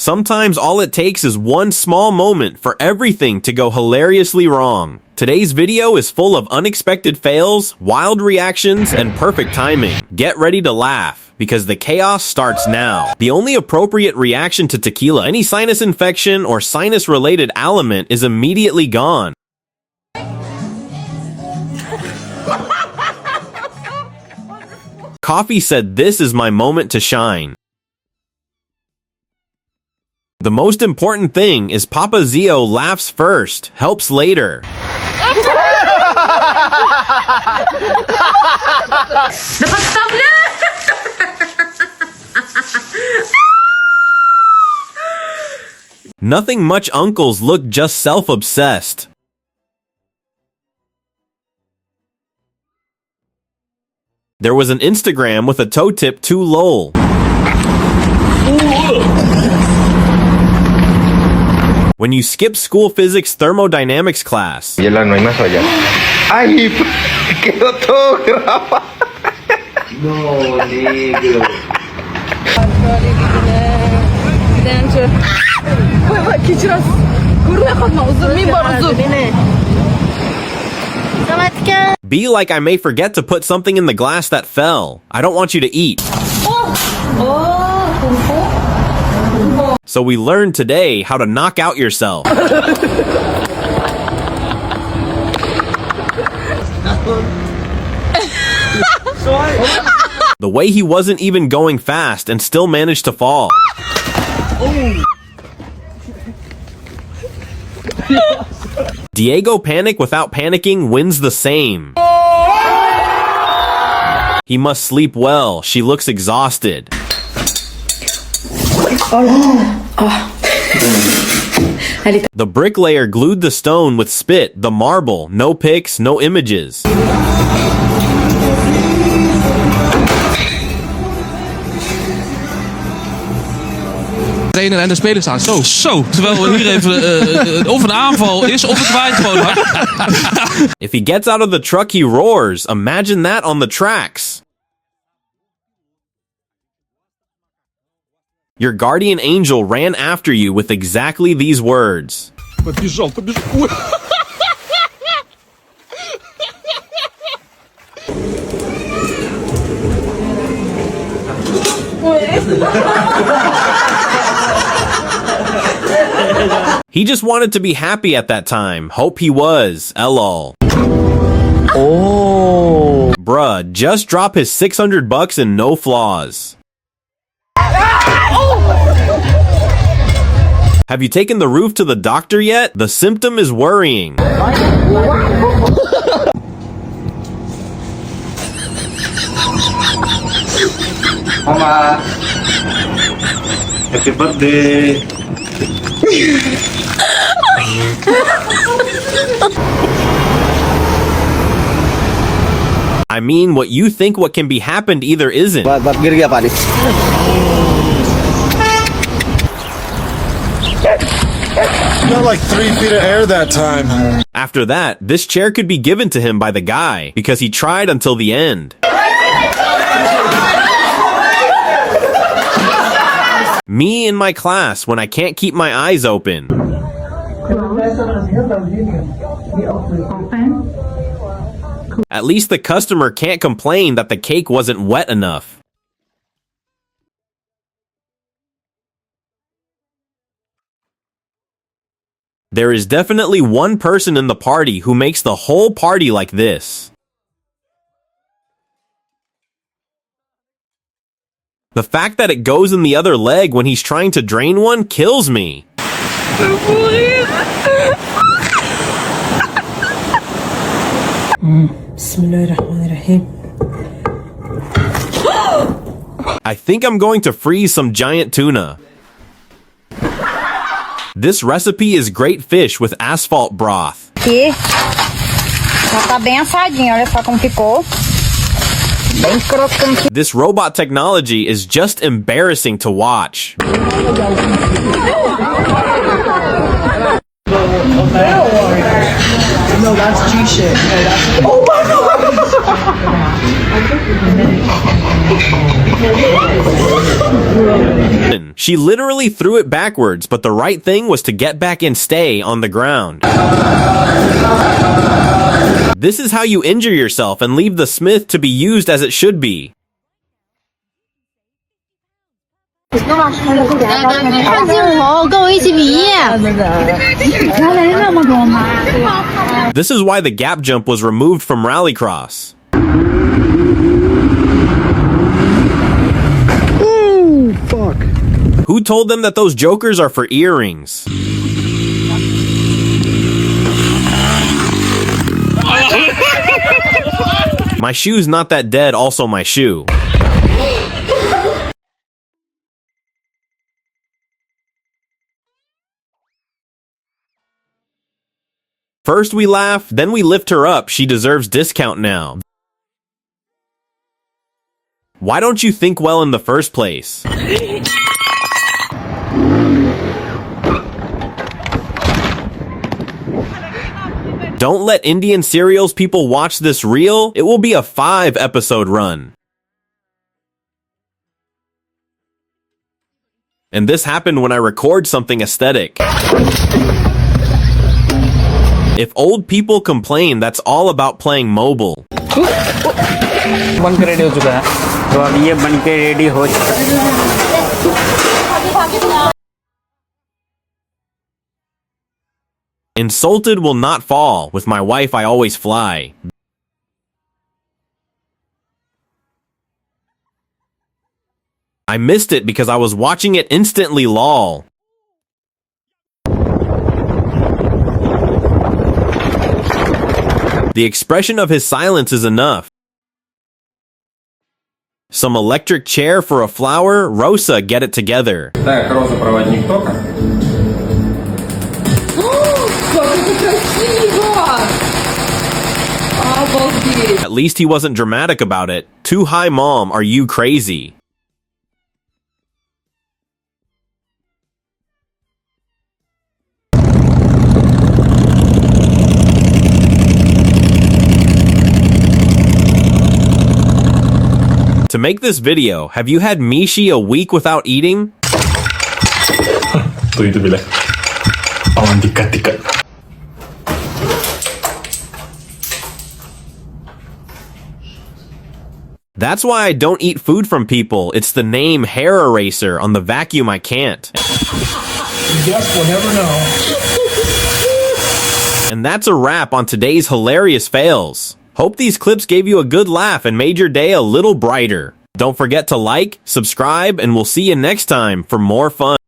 Sometimes all it takes is one small moment for everything to go hilariously wrong. Today's video is full of unexpected fails, wild reactions, and perfect timing. Get ready to laugh, because the chaos starts now. The only appropriate reaction to tequila, any sinus infection or sinus-related ailment, is immediately gone. Coffee said, "This is my moment to shine." The most important thing is Papa Zio laughs first, helps later. Nothing much uncles look just self-obsessed. There was an Instagram with a toe tip too lol. When you skip school physics thermodynamics class. Hiela, no hay más allá. ¡Ay! ¡Quedó todo grabado! No, negro. Be like I may forget to put something in the glass that fell. I don't want you to eat. So we learned today how to knock out yourself. The way he wasn't even going fast and still managed to fall. Diego panic without panicking wins the same. He must sleep well. She looks exhausted. The bricklayer glued the stone with spit, the marble, no pics, no images. trainer en de spelers staan. Zo. Terwijl we hier even of een aanval is of het waait gewoon hard. If he gets out of the truck, he roars. Imagine that on the tracks. Your guardian angel ran after you with exactly these words. Побежал. He just wanted to be happy at that time. Hope he was. LOL. Oh. Bruh, just drop his $600 and no flaws. Have you taken the roof to the doctor yet? The symptom is worrying. Mama, happy birthday. I mean, what you think what can be happened either isn't. गिर गया पानी. Got like 3 feet of air that time. After that, this chair could be given to him by the guy because he tried until the end. Me in my class when I can't keep my eyes open. At least the customer can't complain that the cake wasn't wet enough. There is definitely one person in the party who makes the whole party like this. The fact that it goes in the other leg when he's trying to drain one kills me. I think I'm going to freeze some giant tuna. This recipe is great fish with asphalt broth. Aqui. Já tá bem assadinho, olha só como ficou. Bem crocante. This robot technology is just embarrassing to watch. No, that's G shit. No, that's... Oh my god! She literally threw it backwards, but the right thing was to get back and stay on the ground. This is how you injure yourself and leave the smith to be used as it should be. This is why the gap jump was removed from Rallycross. Ooh, fuck. Who told them that those jokers are for earrings? My shoe's not that dead, also my shoe. First we laugh, then we lift her up. She deserves discount now. Why don't you think well in the first place? Don't let Indian Serials people watch this reel. It will be a 5-episode run. And this happened when I record something aesthetic. If old people complain, that's all about playing mobile. बन के ready हो चुका है तो अब ये बन के रेडी हो चुका है Insulted will not fall. With my wife, I always fly. I missed it because I was watching it instantly lol. The expression of his silence is enough. Some electric chair for a flower? Rosa, get it together. Так, Роза, проводник тока. Как это красиво! Обалдеть! At least he wasn't dramatic about it. Too high, mom, are you crazy? To make this video, have you had Mishi a week without eating? Tuh itu bilang. Awan dikat-dikat. That's why I don't eat food from people. It's the name hair eraser on the vacuum I can't. Yes, we'll never know. And that's a wrap on today's hilarious fails. Hope these clips gave you a good laugh and made your day a little brighter. Don't forget to like, subscribe, and we'll see you next time for more fun.